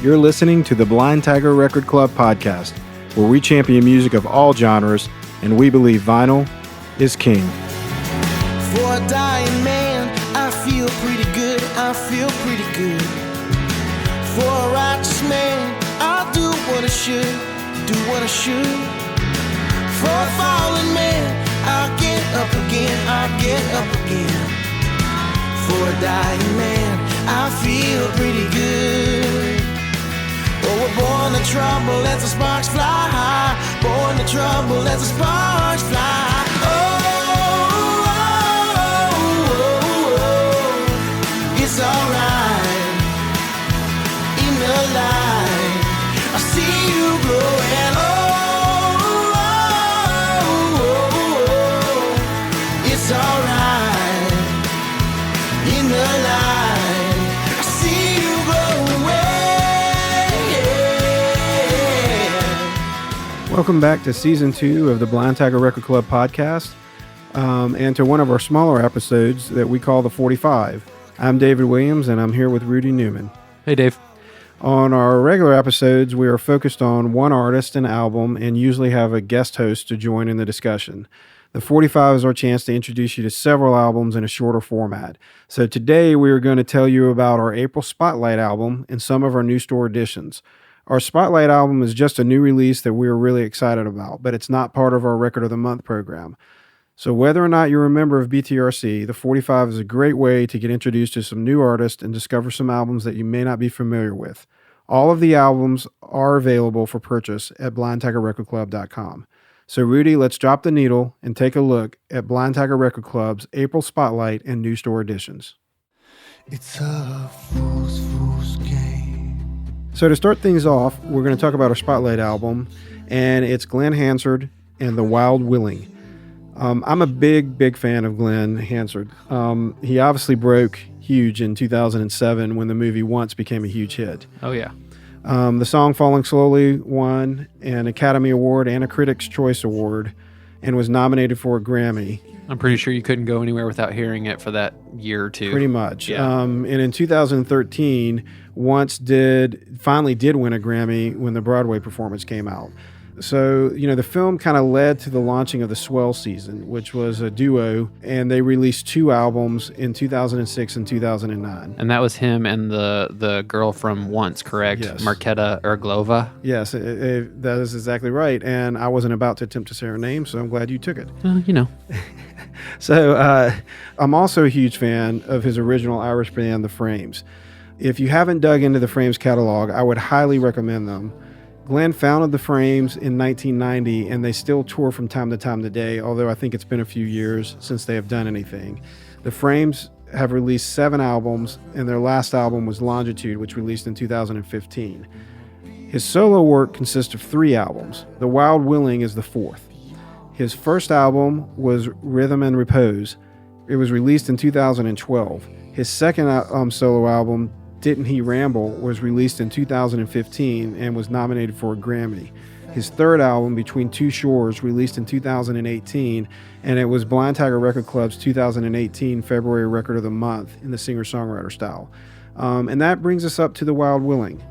You're listening to the Blind Tiger Record Club podcast, where we champion music of all genres, and we believe vinyl is king. For a dying man, I feel pretty good, I feel pretty good. For a righteous man, I'll do what I should, do what I should. For a fallen man, I'll get up again, I'll get up again. For a dying man, I feel pretty good. Oh, we're born to trouble as the sparks fly high. Born to trouble as the sparks fly. It's alright. In the light, I see you glowing. It's alright. In the light, I see you glowing. Welcome back to Season 2 of the Blind Tiger Record Club podcast, and to one of our smaller episodes that we call the 45. I'm David Williams, and I'm here with Rudy Newman. Hey, Dave. On our regular episodes, we are focused on one artist and album and usually have a guest host to join in the discussion. The 45 is our chance to introduce you to several albums in a shorter format. So today we are going to tell you about our April Spotlight album and some of our new store additions. Our Spotlight album is just a new release that we are really excited about, but it's not part of our Record of the Month program. So whether or not you're a member of B.T.R.C, the 45 is a great way to get introduced to some new artists and discover some albums that you may not be familiar with. All of the albums are available for purchase at blindtigerrecordclub.com. So Rudy, let's drop the needle and take a look at Blind Tiger Record Club's April Spotlight and new store editions. It's a fool's game. So to start things off, we're going to talk about our Spotlight album, and it's Glen Hansard and the Wild Willing. I'm a big fan of Glen Hansard. He obviously broke huge in 2007 when the movie Once became a huge hit. Oh, yeah. The song Falling Slowly won an Academy Award and a Critics' Choice Award and was nominated for a Grammy. I'm pretty sure you couldn't go anywhere without hearing it for that year or two. Pretty much. Yeah. And in 2013, Once finally did win a Grammy when the Broadway performance came out. So, the film kind of led to the launching of the Swell season, which was a duo, and they released 2 albums in 2006 and 2009. And that was him and the girl from Once, correct? Yes. Marketa Erglova? Yes, that is exactly right. And I wasn't about to attempt to say her name, so I'm glad you took it. So I'm also a huge fan of his original Irish band, The Frames. If you haven't dug into The Frames catalog, I would highly recommend them. Glenn founded The Frames in 1990, and they still tour from time to time today, although I think it's been a few years since they have done anything. The Frames have released 7 albums, and their last album was Longitude, which released in 2015. His solo work consists of 3 albums. The Wild Willing is the 4th. His first album was Rhythm and Repose. It was released in 2012. His second solo album, Didn't He Ramble, was released in 2015 and was nominated for a Grammy. His third album, Between Two Shores, released in 2018, and it was Blind Tiger Record Club's 2018 February Record of the Month in the singer-songwriter style. And that brings us up to the Wild Willing.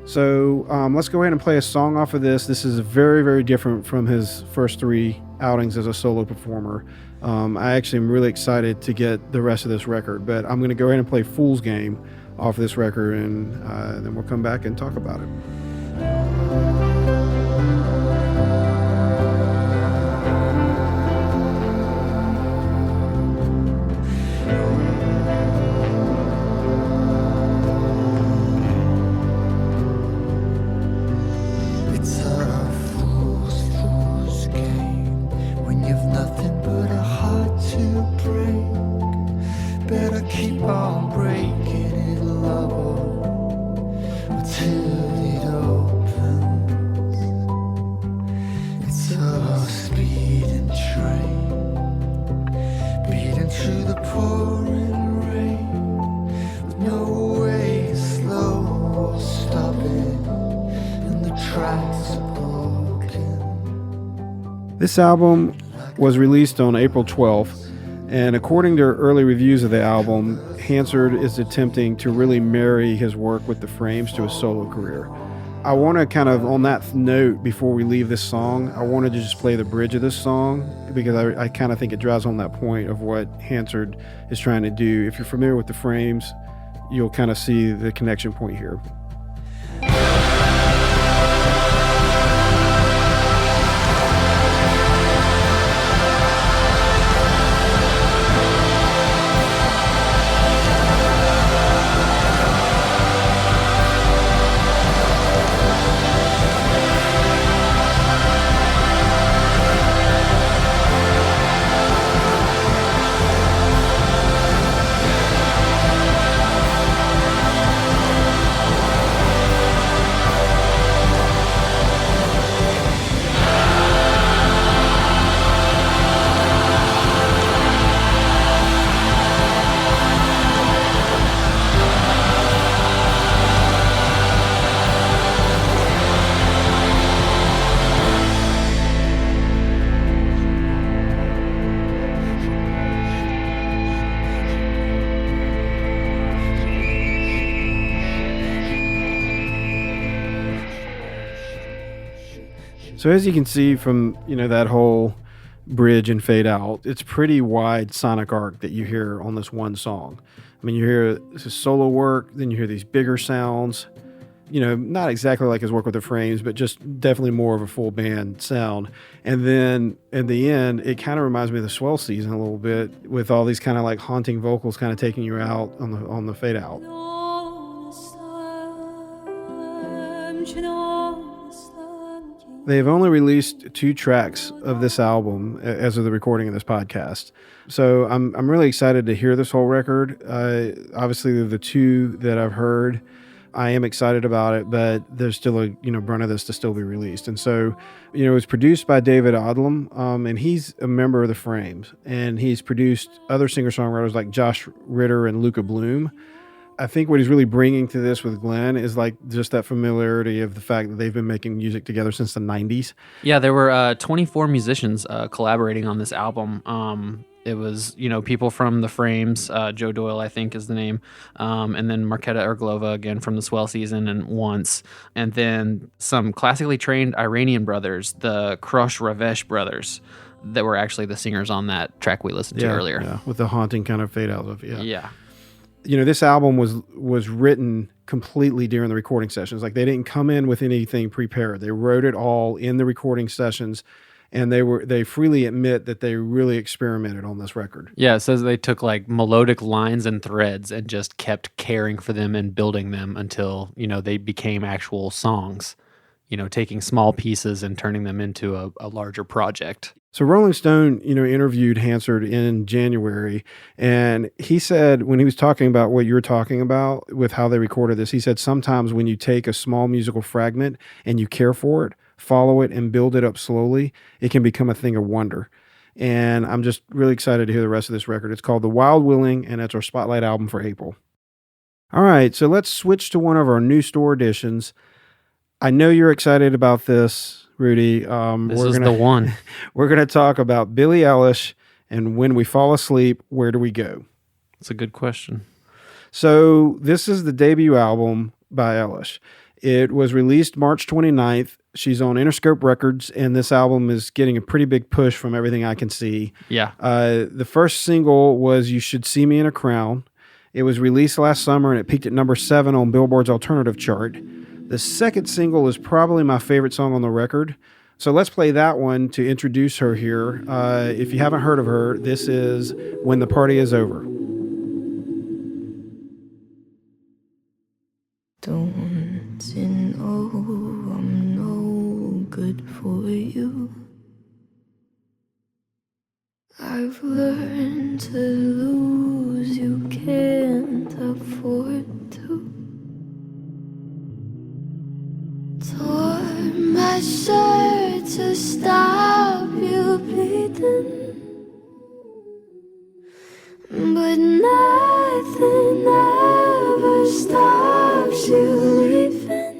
So let's go ahead and play a song off of this. This is very, very different from his first 3 outings as a solo performer. I actually am really excited to get the rest of this record, but I'm going to go ahead and play Fool's Game off this record, and then we'll come back and talk about it. It's a fool's game when you've nothing but a heart to break. Better keep on breaking it, lover, until it opens. It's a speeding train, beating through the pouring rain, with no way to slow or stop it, and the tracks are broken. This album was released on April 12th, And according to early reviews of the album, Hansard is attempting to really marry his work with the Frames to a solo career. I want to kind of, on that note, before we leave this song, I wanted to just play the bridge of this song because I kind of think it drives home that point of what Hansard is trying to do. If you're familiar with the Frames, you'll kind of see the connection point here. So as you can see from, that whole bridge and fade out, it's pretty wide sonic arc that you hear on this one song. I mean, you hear this is solo work, then you hear these bigger sounds, not exactly like his work with the Frames, but just definitely more of a full band sound. And then at the end, it kind of reminds me of the Swell Season a little bit, with all these kind of like haunting vocals kind of taking you out on the fade out. They've only released 2 tracks of this album as of the recording of this podcast. So I'm really excited to hear this whole record. Obviously, the 2 that I've heard, I am excited about it, but there's still a brunt of this to still be released. And so, it was produced by David Odlum, and he's a member of the Frames, and he's produced other singer-songwriters like Josh Ritter and Luca Bloom. I think what he's really bringing to this with Glenn is like just that familiarity of the fact that they've been making music together since the 90s. Yeah, there were 24 musicians collaborating on this album. It was, people from the Frames, Joe Doyle, I think is the name, and then Marketa Erglova, again, from the Swell Season and Once, and then some classically trained Iranian brothers, the Krosh Ravesh brothers, that were actually the singers on that track we listened to earlier. Yeah, with the haunting kind of fade out of it. Yeah. This album was written completely during the recording sessions. Like, they didn't come in with anything prepared. They wrote it all in the recording sessions, and they freely admit that they really experimented on this record. Yeah, it says they took like melodic lines and threads and just kept caring for them and building them until, they became actual songs, taking small pieces and turning them into a larger project. So Rolling Stone, interviewed Hansard in January, and he said, when he was talking about what you were talking about with how they recorded this, he said sometimes when you take a small musical fragment and you care for it, follow it, and build it up slowly, it can become a thing of wonder. And I'm just really excited to hear the rest of this record. It's called The Wild Willing, and it's our Spotlight album for April. All right, so let's switch to one of our new store editions. I know you're excited about this, Rudy. This is the one. We're going to talk about Billie Ellish and When We Fall Asleep, Where Do We Go? It's a good question. So this is the debut album by Ellish. It was released March 29th. She's on Interscope Records, and this album is getting a pretty big push from everything I can see. Yeah. The first single was You Should See Me in a Crown. It was released last summer, and it peaked at number 7 on Billboard's alternative chart. The second single is probably my favorite song on the record. So let's play that one to introduce her here. If you haven't heard of her, this is When the Party Is Over. Don't you know I'm no good for you? I've learned to lose, you can't afford to. Tore my shirt to stop you bleeding, but nothing ever stops you leaving.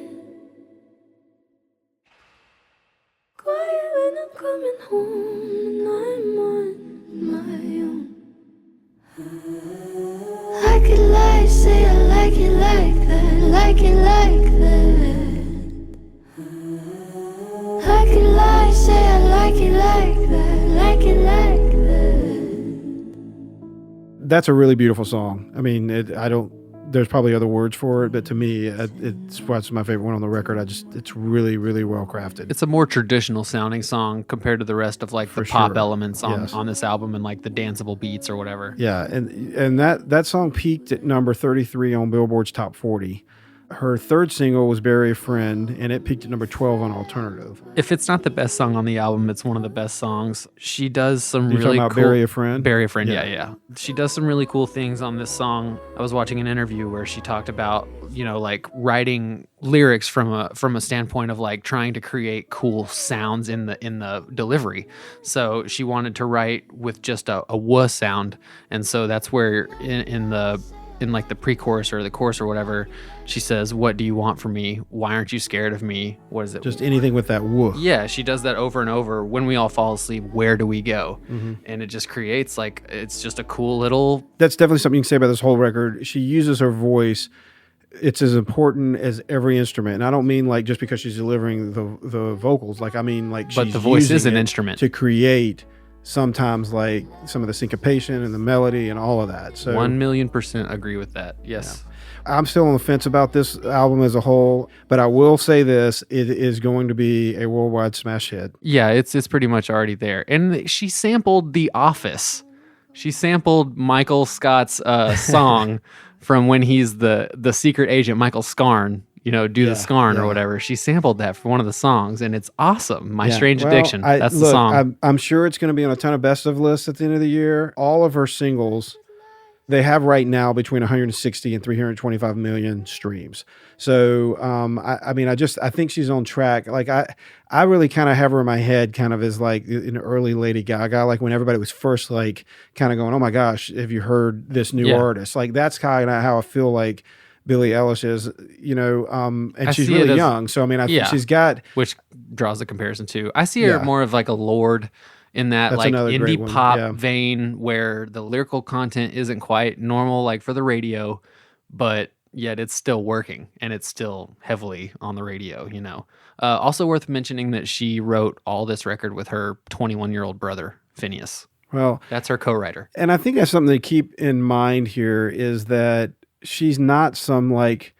Quiet when I'm coming home and I'm on my own. I could lie, say I like it like that, like it like that. I could lie, say I like it like that, like it like that. That's a really beautiful song. I mean, there's probably other words for it, but to me, it's my favorite one on the record. It's really, really well crafted. It's a more traditional sounding song compared to the rest of like the pop elements on this album and like the danceable beats or whatever. Yeah, and that song peaked at number 33 on Billboard's Top 40. Her third single was Bury a Friend, and it peaked at number 12 on Alternative. If it's not the best song on the album, it's one of the best songs. She does some You're really talking about cool... Bury a Friend? Bury a Friend, yeah. She does some really cool things on this song. I was watching an interview where she talked about, like writing lyrics from a standpoint of like trying to create cool sounds in the delivery. So she wanted to write with just a wuh sound, and so that's where in like the pre-chorus or the chorus or whatever, she says, "What do you want from me? Why aren't you scared of me?" What is it? Just anything with that woof. Yeah, she does that over and over. When we all fall asleep, where do we go? Mm-hmm. And it just creates like, it's just a cool little... That's definitely something you can say about this whole record. She uses her voice. It's as important as every instrument. And I don't mean like just because she's delivering the vocals. Like, I mean like she's But the voice is an using it instrument. to create sometimes like some of the syncopation and the melody and all of that. So 1,000,000% agree with that. Yes. Yeah. I'm still on the fence about this album as a whole, but I will say this: it is going to be a worldwide smash hit. Yeah, it's pretty much already there. And she sampled The Office. She sampled Michael Scott's song from when he's the secret agent, Michael Scarn. The Scarn or whatever. She sampled that for one of the songs, and it's awesome. My Strange Addiction. That's the song. I'm sure it's going to be on a ton of best of lists at the end of the year. All of her singles, they have right now between 160 and 325 million streams. So, I think she's on track. Like I really kind of have her in my head kind of as like an early Lady Gaga, like when everybody was first like kind of going, oh my gosh, have you heard this new artist? Like that's kind of how I feel like Billie Ellish is, and she's really young. So, I mean, I think she's got... Which draws the comparison to. I see her more of like a Lorde in that like indie pop vein where the lyrical content isn't quite normal like for the radio, but yet it's still working and it's still heavily on the radio, Also worth mentioning that she wrote all this record with her 21-year-old brother, Phineas. Well... That's her co-writer. And I think that's something to keep in mind here is that she's not some like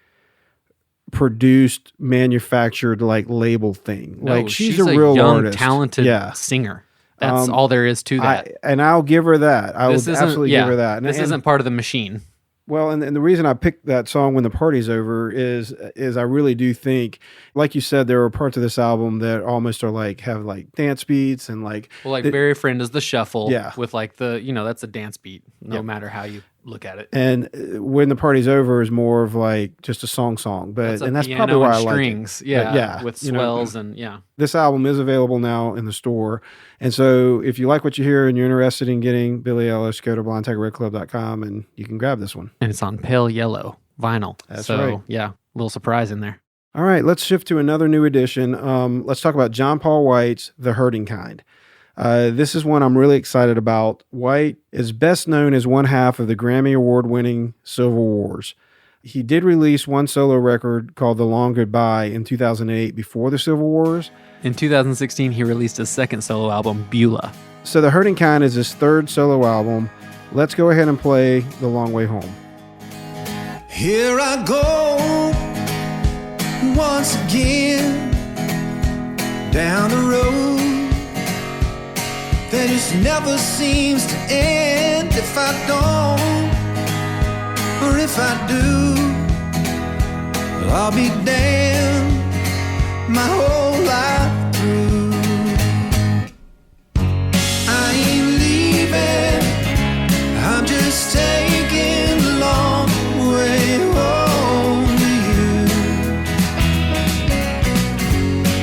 produced, manufactured like label thing. No, like she's a real young, artist, talented singer. That's all there is to that. And I'll give her that. I would absolutely give her that. This isn't part of the machine. Well, and the reason I picked that song When the Party's Over is I really do think, like you said, there are parts of this album that almost are like, have like dance beats and like... Well, like Bury a Friend is the shuffle with like the, that's a dance beat, no matter how you look at it. And When the Party's Over is more of like just a song, but that's probably why I like strings, it. With swells and This album is available now in the store, and so if you like what you hear and you're interested in getting Billie Eilish, go to blindtigerredclub.com and you can grab this one. And it's on pale yellow vinyl. That's so, right. Yeah, a little surprise in there. All right, let's shift to another new edition. Let's talk about John Paul White's The Hurting Kind. This is one I'm really excited about. White is best known as one half of the Grammy Award-winning Civil Wars. He did release one solo record called The Long Goodbye in 2008 before the Civil Wars. In 2016, he released his second solo album, Beulah. So The Hurting Kind is his third solo album. Let's go ahead and play The Long Way Home. Here I go once again down the road that just never seems to end. If I don't, or if I do, I'll be damned my whole life through. I ain't leaving, I'm just taking the long way home to you.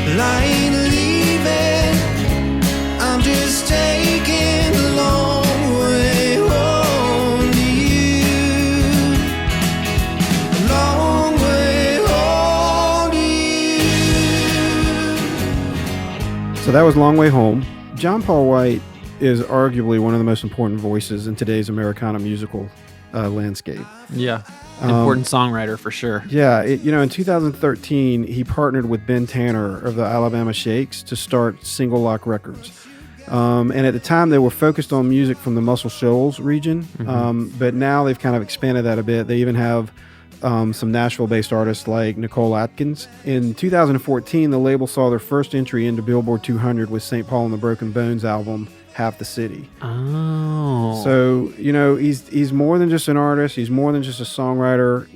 Well, I ain't leaving, I'm just taking the long way home to you. Long way home to you. So that was Long Way Home. John Paul White is arguably one of the most important voices in today's Americana musical landscape. Yeah. Important songwriter for sure. Yeah, in 2013, he partnered with Ben Tanner of the Alabama Shakes to start Single Lock Records. And at the time, they were focused on music from the Muscle Shoals region, but now they've kind of expanded that a bit. They even have some Nashville-based artists like Nicole Atkins. In 2014, the label saw their first entry into Billboard 200 with St. Paul and the Broken Bones album, Half the City. Oh. So, he's more than just an artist. He's more than just a songwriter.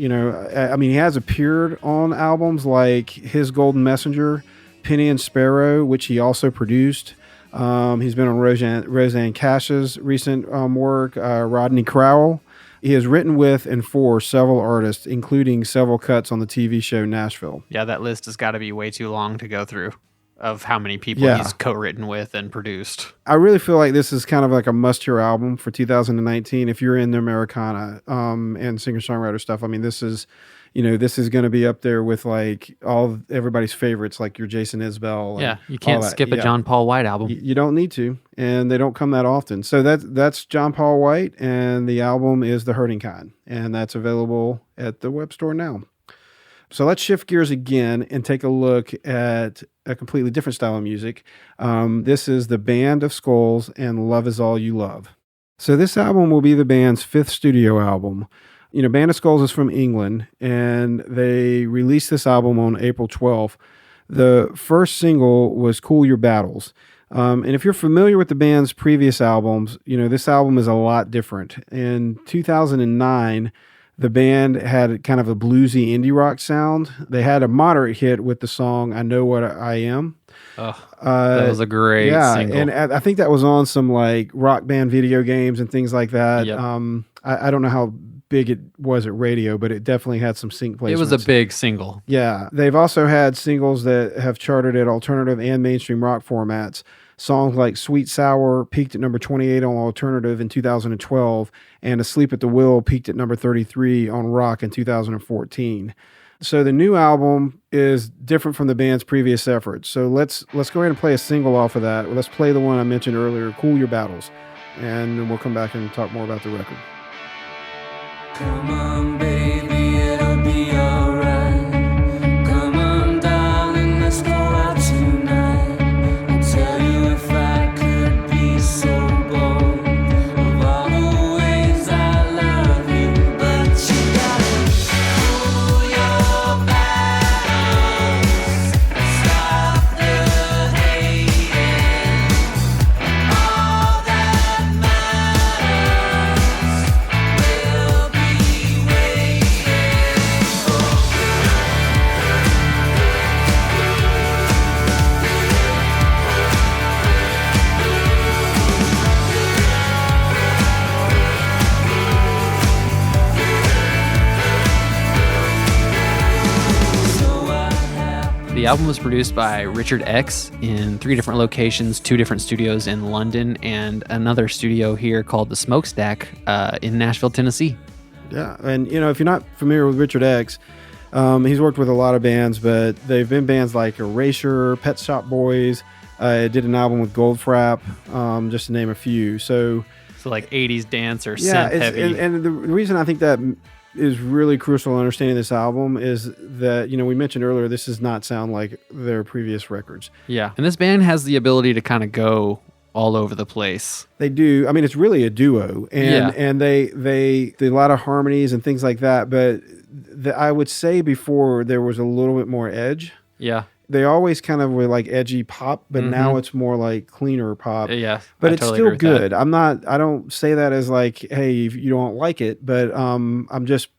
I mean, he has appeared on albums like His Golden Messenger, Penny and Sparrow, which he also produced. He's been on Roseanne Cash's recent work, Rodney Crowell. He has written with and for several artists, including several cuts on the TV show Nashville. Yeah, that list has got to be way too long to go through of how many people he's co-written with and produced. I really feel like this is kind of like a must-hear album for 2019 if you're into Americana and singer-songwriter stuff. I mean, this is going to be up there with like everybody's favorites, like your Jason Isbell. Yeah, you can't skip a John Paul White album. You don't need to, and they don't come that often. So that's John Paul White, and the album is The Hurting Kind, and that's available at the web store now. So let's shift gears again and take a look at a completely different style of music. This is the Band of Skulls and Love Is All You Love. So this album will be the band's fifth studio album. Band of Skulls is from England, and they released this album on April 12th. The first single was Cool Your Battles. And if you're familiar with the band's previous albums, this album is a lot different. In 2009, the band had kind of a bluesy indie rock sound. They had a moderate hit with the song I Know What I Am. Oh, that was a great single. And I think that was on some like Rock Band video games and things like that. Yep. I don't know how big it was at radio, but it definitely had some sync placements. It was a big single. Yeah. They've also had singles that have charted at alternative and mainstream rock formats. Songs like Sweet Sour peaked at number 28 on alternative in 2012, and Asleep at the Wheel peaked at number 33 on rock in 2014. So the new album is different from the band's previous efforts. So let's go ahead and play a single off of that. Let's play the one I mentioned earlier, Cool Your Battles, and then we'll come back and talk more about the record. Come on, baby, it'll be alright. Come on, darling, let's go out tonight. I'll tell you if I could be so bold of all the ways I love you, but you gotta cool your battles, stop the hating. All that matters will be The album was produced by Richard X in 3 different locations, 2 different studios in London, and another studio here called the Smokestack in Nashville, Tennessee. Yeah, and if you're not familiar with Richard X, he's worked with a lot of bands, but they've been bands like Erasure, Pet Shop Boys, did an album with Goldfrapp, just to name a few. So like 80s dance or yeah, synth heavy. And the reason I think that is really crucial in understanding this album is that, we mentioned earlier, this does not sound like their previous records. Yeah, and this band has the ability to kind of go all over the place. They do. I mean, it's really a duo, and they a lot of harmonies and things like that. But I would say before there was a little bit more edge. Yeah. They always kind of were like edgy pop, but now it's more like cleaner pop. Yeah, but it's still good. I don't say that as like, hey, you don't like it, but I'm just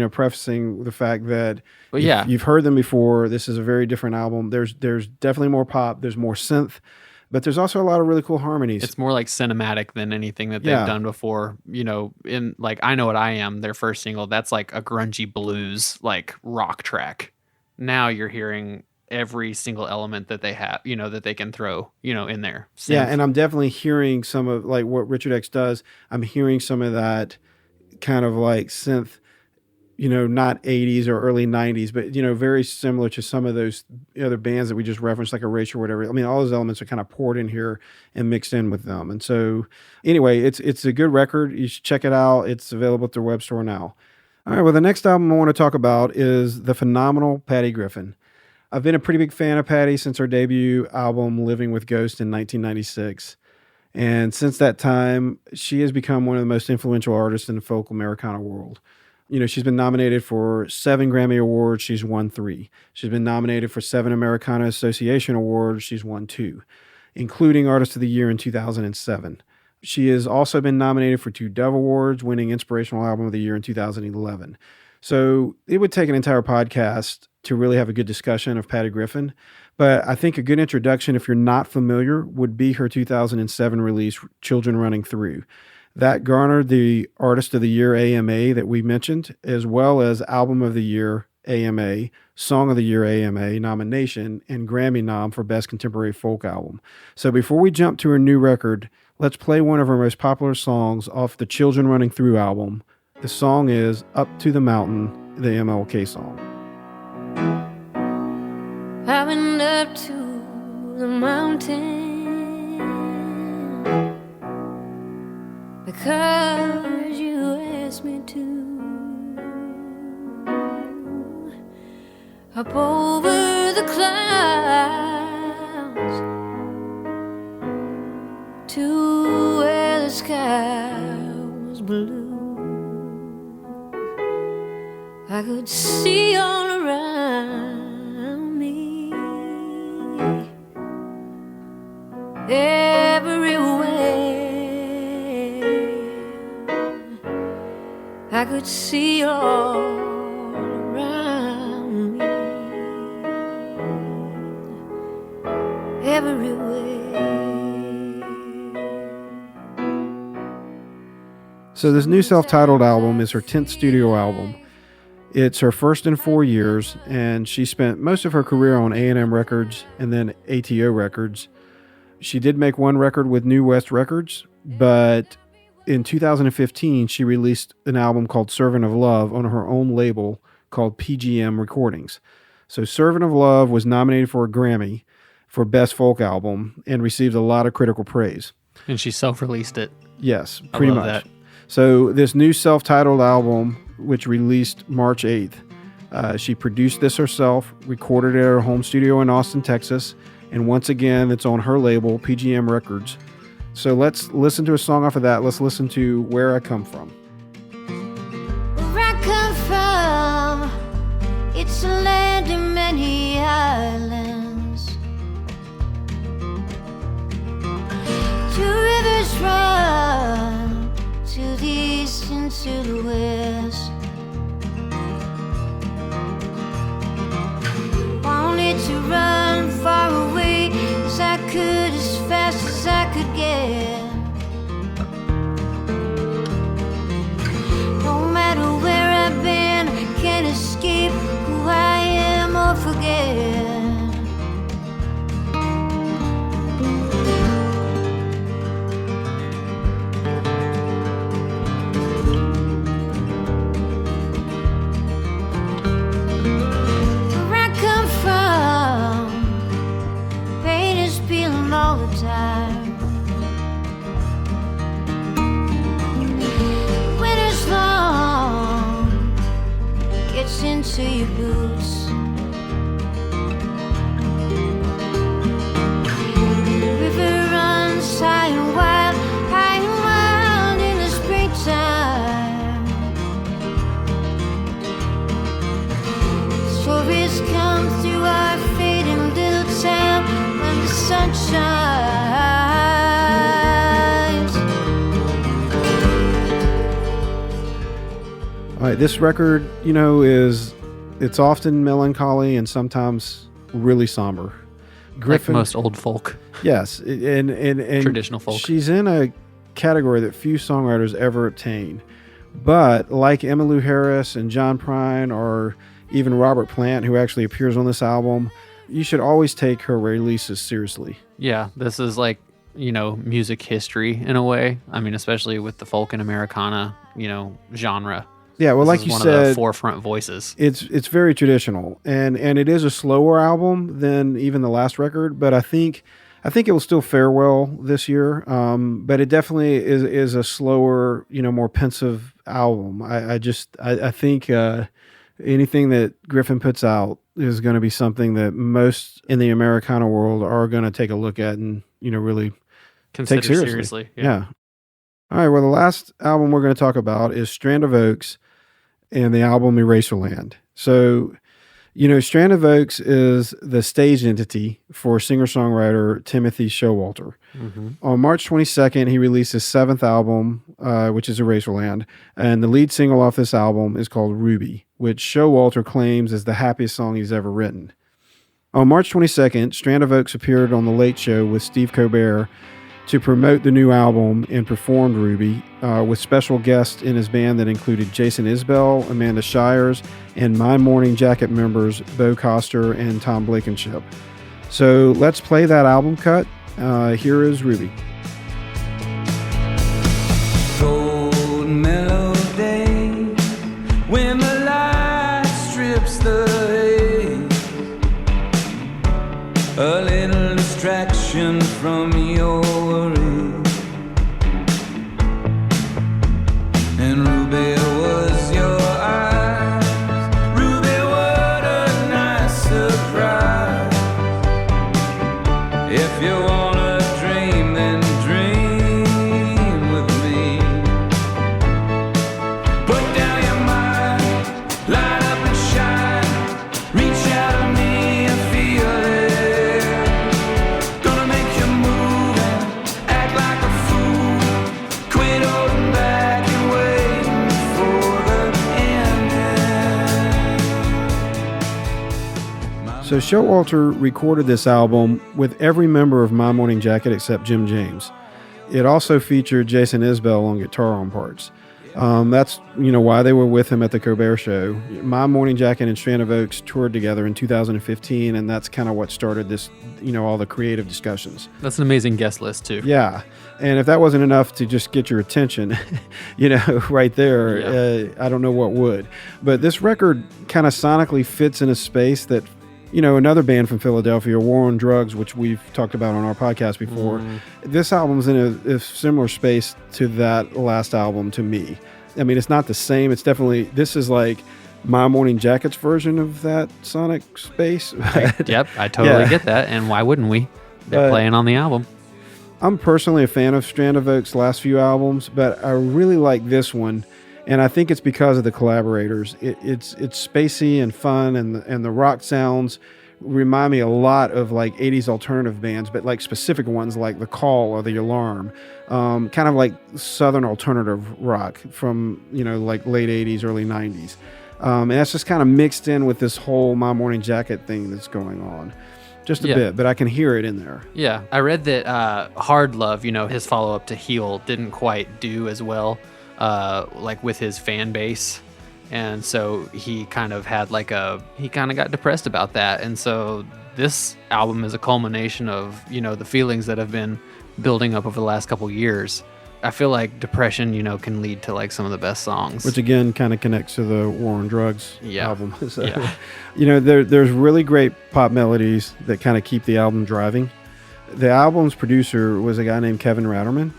prefacing the fact that you've heard them before. This is a very different album. There's definitely more pop. There's more synth. But there's also a lot of really cool harmonies. It's more like cinematic than anything that they've done before. In like I Know What I Am, their first single, that's like a grungy blues, like rock track. Now you're hearing every single element that they have, that they can throw, in there. Synth. Yeah, and I'm definitely hearing some of like what Richard X does. I'm hearing some of that kind of like synth not 80s or early 90s, but, very similar to some of those other bands that we just referenced, like Erasure or whatever. I mean, all those elements are kind of poured in here and mixed in with them. And so anyway, it's a good record. You should check it out. It's available at their web store now. All right, well, the next album I want to talk about is the phenomenal Patty Griffin. I've been a pretty big fan of Patty since her debut album, Living with Ghosts, in 1996. And since that time, she has become one of the most influential artists in the folk Americana world. She's been nominated for 7 Grammy Awards. She's won 3. She's been nominated for 7 Americana Association Awards. She's won 2, including Artist of the Year in 2007. She has also been nominated for 2 Dove Awards, winning Inspirational Album of the Year in 2011. So it would take an entire podcast to really have a good discussion of Patty Griffin. But I think a good introduction, if you're not familiar, would be her 2007 release, Children Running Through. That garnered the Artist of the Year AMA that we mentioned, as well as Album of the Year AMA, Song of the Year AMA nomination, and Grammy nom for Best Contemporary Folk Album. So before we jump to her new record, let's play one of her most popular songs off the Children Running Through album. The song is Up to the Mountain, the MLK song. I went up to the mountain because you asked me to. Up over the clouds to where the sky was blue. I could see all around me, everywhere. I could see all around me, everywhere. So this new self-titled album is her 10th studio album. It's her first in 4 years, and she spent most of her career on A&M Records and then ATO Records. She did make one record with New West Records, but in 2015, she released an album called Servant of Love on her own label called PGM Recordings. So Servant of Love was nominated for a Grammy for Best Folk Album and received a lot of critical praise. And she self-released it. Yes, pretty much. That. So this new self-titled album, which released March 8th, she produced this herself, recorded it at her home studio in Austin, Texas, and once again, it's on her label, PGM Records. So let's listen to a song off of that. Let's listen to Where I Come From. Where I come from, it's a land of many islands. 2 rivers run to the east and to the west. Wanted to run far away as I could, as fast as I could get. No matter where I've been, I can't escape who I am or forget. All the time. Winter's long, gets into your boots. The river runs high and wild in the springtime. Stories come through our fading little town when the sun shines. All right, this record, it's often melancholy and sometimes really somber. Griffin, like most old folk. Yes, and traditional folk. She's in a category that few songwriters ever obtain. But like Emmylou Harris and John Prine, or even Robert Plant, who actually appears on this album, you should always take her releases seriously. Yeah, this is like, music history in a way. I mean, especially with the folk and Americana, genre. Yeah, well, This like is you one said, of the forefront voices. it's very traditional, and it is a slower album than even the last record, but I think it will still fare well this year. But it definitely is a slower, more pensive album. I think anything that Griffin puts out is going to be something that most in the Americana world are going to take a look at and really Consider take seriously. Yeah. All right. Well, the last album we're going to talk about is Strand of Oaks and the album Eraserland. So, Strand of Oaks is the stage entity for singer-songwriter Timothy Showalter. Mm-hmm. On March 22nd, he released his seventh album, which is Eraserland, and the lead single off this album is called Ruby, which Showalter claims is the happiest song he's ever written. On March 22nd, Strand of Oaks appeared on The Late Show with Steve Colbert to promote the new album and performed Ruby with special guests in his band that included Jason Isbell, Amanda Shires, and My Morning Jacket members Bo Coster and Tom Blankenship. So let's play that album cut. Here is Ruby. Cold mellow day when the light strips the haze, a little distraction from your worries. And Ruby was your eyes. Ruby, what a nice surprise. If you wanna dream, then dream with me. Put down your mind, light up and shine. Reach out to me and feel it. Gonna make you move and act like a fool. Quit holding back and waiting for the ending. So Showalter recorded this album with every member of My Morning Jacket except Jim James. It also featured Jason Isbell on guitar on parts. That's why they were with him at the Colbert Show. My Morning Jacket and Strand of Oaks toured together in 2015, and that's kind of what started this, all the creative discussions. That's an amazing guest list, too. Yeah, and if that wasn't enough to just get your attention, right there, I don't know what would. But this record kind of sonically fits in a space that, another band from Philadelphia, War on Drugs, which we've talked about on our podcast before. This album's in a similar space to that last album to me. I mean, it's not the same. It's definitely, this is like My Morning Jacket's version of that sonic space. Yep, I totally get that. And why wouldn't we? They're playing on the album. I'm personally a fan of Strand of Oaks' last few albums, but I really like this one. And I think it's because of the collaborators. It's spacey and fun, and the rock sounds remind me a lot of like 80s alternative bands, but like specific ones like The Call or The Alarm, kind of like Southern alternative rock from like late 80s, early 90s. And that's just kind of mixed in with this whole My Morning Jacket thing that's going on. Just a bit, but I can hear it in there. Yeah, I read that Hard Love, his follow-up to Heal, didn't quite do as well. Like with his fan base, and so he kind of got depressed about that, and so this album is a culmination of the feelings that have been building up over the last couple years. I feel like depression can lead to like some of the best songs, which again kind of connects to the War on Drugs album. So, yeah. There's really great pop melodies that kind of keep the album driving. The album's producer was a guy named Kevin Ratterman.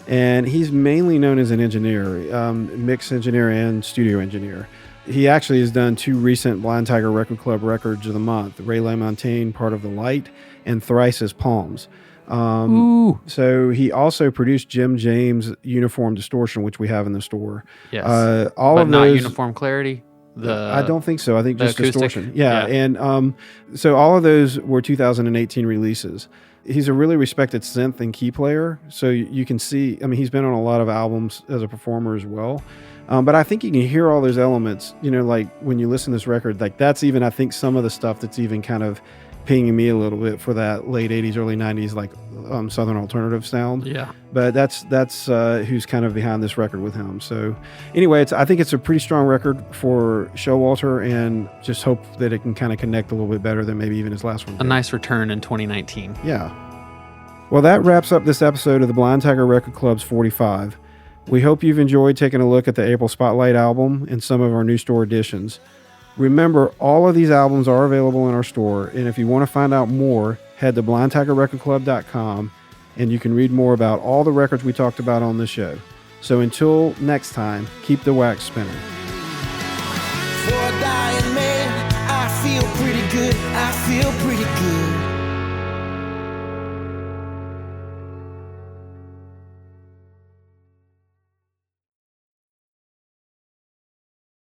And he's mainly known as an engineer, mix engineer and studio engineer. He actually has done 2 recent Blind Tiger Record Club records of the month, Ray LaMontagne, Part of the Light, and Thrice's Palms. So he also produced Jim James' Uniform Distortion, which we have in the store. Yes, but not Uniform Clarity? I don't think so. I think just acoustic? Distortion. Yeah. And so all of those were 2018 releases. He's a really respected synth and key player, so you can see, he's been on a lot of albums as a performer as well. But I think you can hear all those elements, like when you listen to this record, like that's even, I think, some of the stuff that's even kind of pinging me a little bit for that late 80s, early 90s, like Southern alternative sound. Yeah. But that's who's kind of behind this record with him. So anyway, I think it's a pretty strong record for Showalter, and just hope that it can kind of connect a little bit better than maybe even his last one did. A nice return in 2019. Yeah. Well, that wraps up this episode of the Blind Tiger Record Club's 45. We hope you've enjoyed taking a look at the April Spotlight album and some of our new store editions. Remember, all of these albums are available in our store, and if you want to find out more, head to blindtigerrecordclub.com, and you can read more about all the records we talked about on the show. So until next time, keep the wax spinning. For a dying man, I feel pretty good. I feel pretty good.